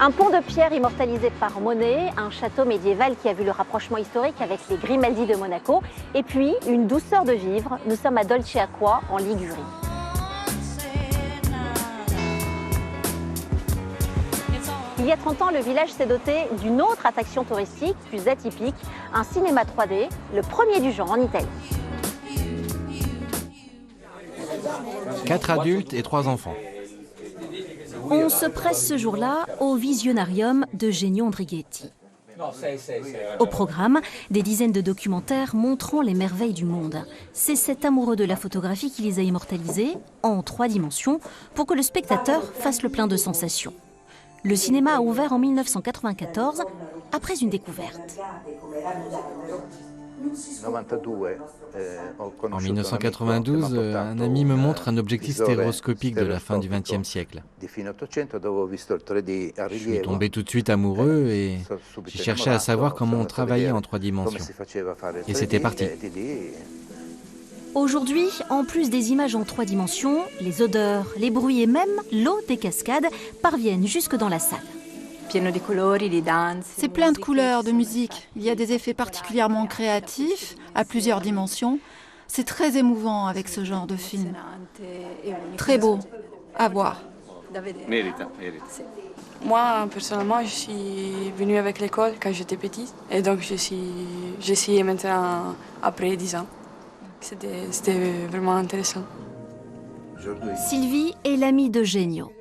Un pont de pierre immortalisé par Monet, un château médiéval qui a vu le rapprochement historique avec les Grimaldi de Monaco, et puis une douceur de vivre. Nous sommes à Dolceacqua, en Ligurie. Il y a 30 ans, le village s'est doté d'une autre attraction touristique, plus atypique, un cinéma 3D, le premier du genre en Italie. 4 adultes et 3 enfants. On se presse ce jour-là au Visionarium de Genio Andrighetti. Au programme, des dizaines de documentaires montrant les merveilles du monde. C'est cet amoureux de la photographie qui les a immortalisés en 3 dimensions pour que le spectateur fasse le plein de sensations. Le cinéma a ouvert en 1994 après une découverte. En 1992, un ami me montre un objectif stéréoscopique de la fin du XXe siècle. Je suis tombé tout de suite amoureux et j'ai cherché à savoir comment on travaillait en 3 dimensions. Et c'était parti. Aujourd'hui, en plus des images en 3 dimensions, les odeurs, les bruits et même l'eau des cascades parviennent jusque dans la salle. C'est plein de couleurs, de musique. Il y a des effets particulièrement créatifs, à plusieurs dimensions. C'est très émouvant avec ce genre de film. Très beau à voir. Moi, personnellement, je suis venue avec l'école quand j'étais petite. Et donc, j'ai essayé maintenant après 10 ans. C'était vraiment intéressant. Sylvie est l'amie de Genio.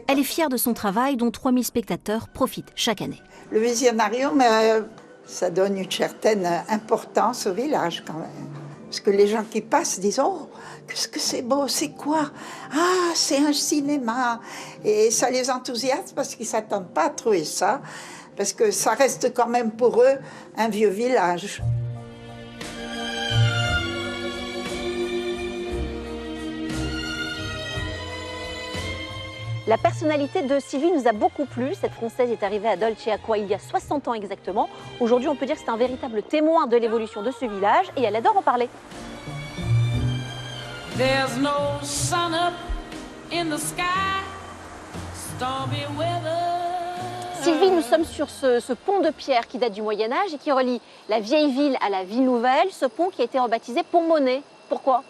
Elle est fière de son travail dont 3000 spectateurs profitent chaque année. Le Visionarium, ça donne une certaine importance au village quand même. Parce que les gens qui passent disent « Oh, qu'est-ce que c'est beau, c'est quoi? Ah, c'est un cinéma !» Et ça les enthousiasme parce qu'ils ne s'attendent pas à trouver ça. Parce que ça reste quand même pour eux un vieux village. La personnalité de Sylvie nous a beaucoup plu. Cette Française est arrivée à Dolceacqua il y a 60 ans exactement. Aujourd'hui, on peut dire que c'est un véritable témoin de l'évolution de ce village et elle adore en parler. There's no sun up in the sky, stormy weather. Sylvie, nous sommes sur ce pont de pierre qui date du Moyen-Âge et qui relie la vieille ville à la ville nouvelle. Ce pont qui a été rebaptisé Pont Monet. Pourquoi?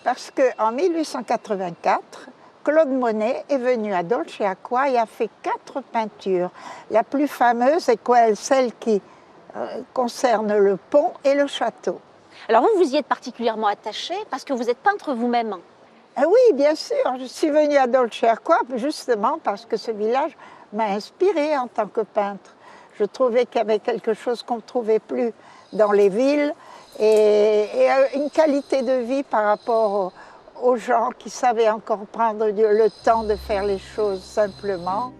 Parce qu'en 1884, Claude Monet est venu à Dolceacqua et a fait 4 peintures. La plus fameuse est celle qui concerne le pont et le château. Alors vous y êtes particulièrement attaché parce que vous êtes peintre vous-même. Oui, bien sûr. Je suis venue à Dolceacqua justement parce que ce village m'a inspirée en tant que peintre. Je trouvais qu'il y avait quelque chose qu'on ne trouvait plus dans les villes et une qualité de vie par rapport aux gens qui savaient encore prendre le temps de faire les choses simplement.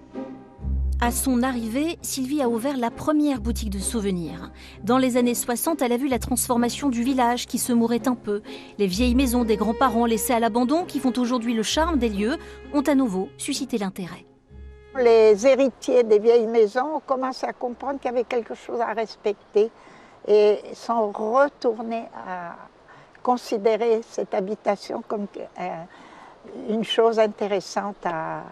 À son arrivée, Sylvie a ouvert la première boutique de souvenirs. Dans les années 60, elle a vu la transformation du village qui se mourait un peu. Les vieilles maisons des grands-parents laissées à l'abandon, qui font aujourd'hui le charme des lieux, ont à nouveau suscité l'intérêt. Les héritiers des vieilles maisons ont commencé à comprendre qu'il y avait quelque chose à respecter et sont retournés à considérer cette habitation comme une chose intéressante à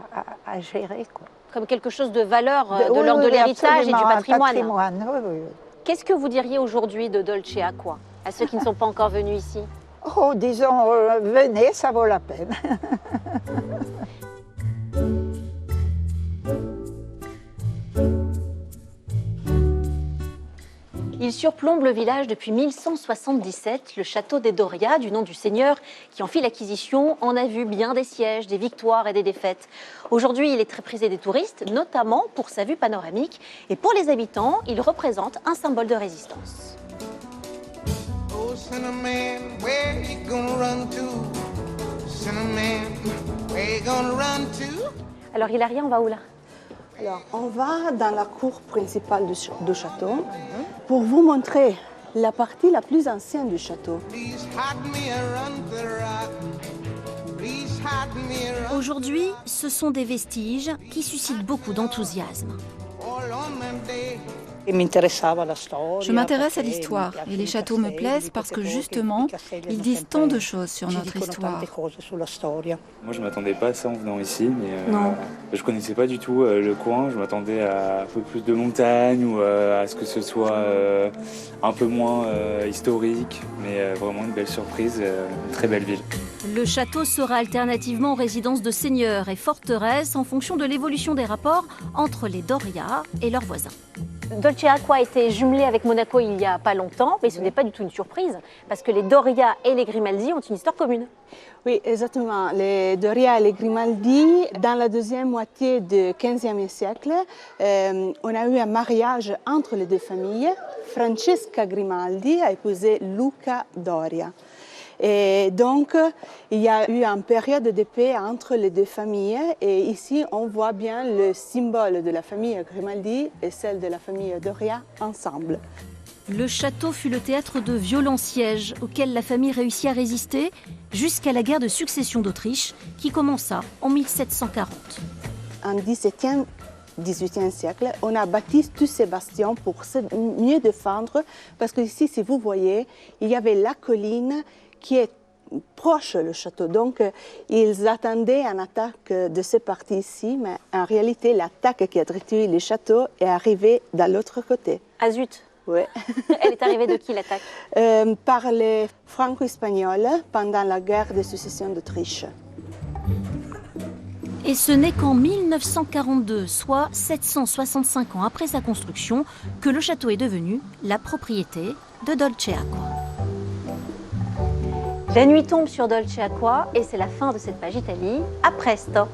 gérer, quoi. Comme quelque chose de valeur, de l'ordre de l'héritage et du patrimoine. Oui. Qu'est-ce que vous diriez aujourd'hui de Dolceacqua, à ceux qui ne sont pas encore venus ici? Oh, disons, venez, ça vaut la peine. Il surplombe le village depuis 1177. Le château des Doria, du nom du seigneur qui en fit l'acquisition, en a vu bien des sièges, des victoires et des défaites. Aujourd'hui, il est très prisé des touristes, notamment pour sa vue panoramique. Et pour les habitants, il représente un symbole de résistance. Oh, Cinnamon, where you gonna run to? Cinnamon, where you gonna run to? Alors, Hilaria, on va où là? Alors, on va dans la cour principale du château pour vous montrer la partie la plus ancienne du château. Aujourd'hui, ce sont des vestiges qui suscitent beaucoup d'enthousiasme. Je m'intéresse à l'histoire et les châteaux me plaisent parce que justement, ils disent tant de choses sur notre histoire. Moi, je ne m'attendais pas à ça en venant ici, mais je ne connaissais pas du tout le coin. Je m'attendais à un peu plus de montagnes ou à ce que ce soit un peu moins historique, mais vraiment une belle surprise, une très belle ville. Le château sera alternativement résidence de seigneurs et forteresse en fonction de l'évolution des rapports entre les Doria et leurs voisins. Dolceacqua a été jumelé avec Monaco il n'y a pas longtemps, mais ce n'est pas du tout une surprise, parce que les Doria et les Grimaldi ont une histoire commune. Oui, exactement. Les Doria et les Grimaldi, dans la deuxième moitié du XVe siècle, on a eu un mariage entre les deux familles. Francesca Grimaldi a épousé Luca Doria. Et donc, il y a eu une période de paix entre les deux familles. Et ici, on voit bien le symbole de la famille Grimaldi et celle de la famille Doria ensemble. Le château fut le théâtre de violents sièges auxquels la famille réussit à résister jusqu'à la guerre de succession d'Autriche qui commença en 1740. En 17e, 18e siècle, on a bâti tous ces bastions pour se mieux défendre parce que ici, si vous voyez, il y avait la colline qui est proche du château. Donc, ils attendaient une attaque de cette partie-ci, mais en réalité, l'attaque qui a détruit le château est arrivée de l'autre côté. Ah zut! Oui. Elle est arrivée de qui, l'attaque? Par les Franco-Espagnols pendant la guerre de succession d'Autriche. Et ce n'est qu'en 1942, soit 765 ans après sa construction, que le château est devenu la propriété de Dolceacqua. La nuit tombe sur Dolceacqua et c'est la fin de cette page Italie. A presto!